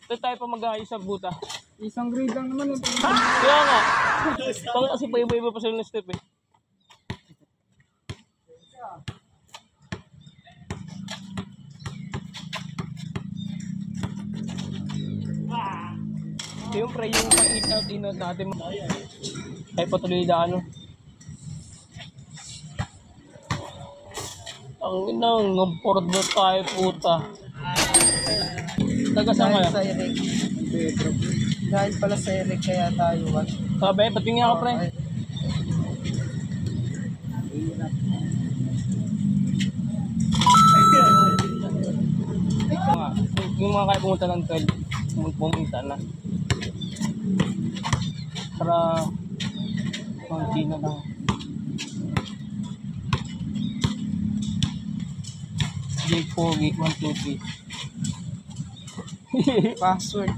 Ito tayo pa mag-aayos sa buta. Isang grade lang naman. Kaya nga. Pag kasi pa iba-iba pa sila ng step eh. Siyempre yung pa-eat out in-out natin ay patuloy na ano. Ang inang ngamport na tayo puta. Taga saan kaya? Sa Eric. Dahil pala sa Eric kaya tayo. Sabi, patingin ako pre. Yung mga kaya pumunta ng 12, pumunta na. Para konti na lang. Jake Pogi, 1, 2, 3. Password.